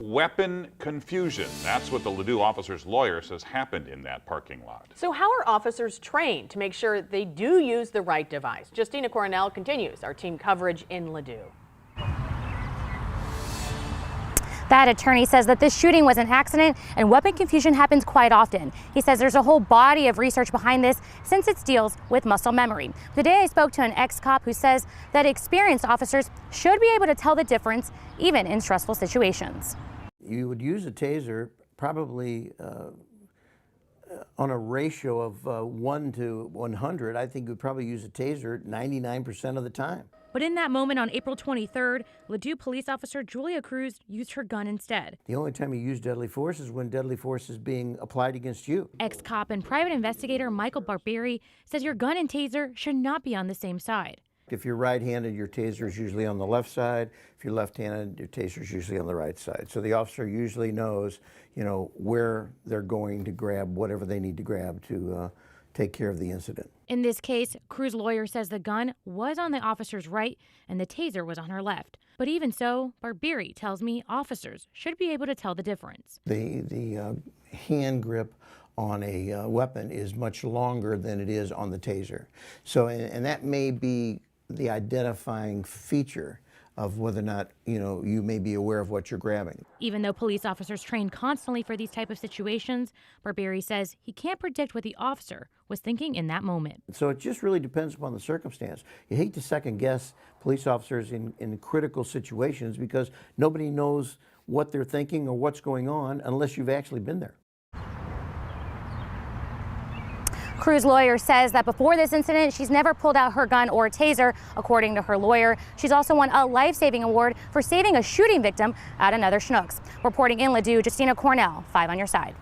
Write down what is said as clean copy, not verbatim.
Weapon confusion. That's what the Ladue officer's lawyer says happened in that parking lot. So how are officers trained to make sure they do use the right device? Justina Coronel continues our team coverage in Ladue. That attorney says that this shooting was an accident and weapon confusion happens quite often. He says there's a whole body of research behind this since it deals with muscle memory. Today I spoke to an ex-cop who says that experienced officers should be able to tell the difference even in stressful situations. You would use a taser probably on a ratio of 1 to 100. I think you'd probably use a taser 99% of the time. But in that moment on April 23rd, Ladue police officer Julia Cruz used her gun instead. The only time you use deadly force is when deadly force is being applied against you. Ex-cop and private investigator Michael Barbieri says your gun and taser should not be on the same side. If you're right-handed, your taser is usually on the left side. If you're left-handed, your taser is usually on the right side. So the officer usually knows, where they're going to grab whatever they need to grab to take care of the incident. In this case, Cruz's lawyer says the gun was on the officer's right and the taser was on her left. But even so, Barbieri tells me officers should be able to tell the difference. The hand grip on a weapon is much longer than it is on the taser. So, and that may be the identifying feature of whether or not, you may be aware of what you're grabbing. Even though police officers train constantly for these type of situations, Barbieri says he can't predict what the officer was thinking in that moment. So it just really depends upon the circumstance. You hate to second guess police officers in critical situations because nobody knows what they're thinking or what's going on unless you've actually been there. Cruz's lawyer says that before this incident, she's never pulled out her gun or taser. According to her lawyer, she's also won a life-saving award for saving a shooting victim at another Schnucks. Reporting in Ladue, Justina Coronel, 5 on your side.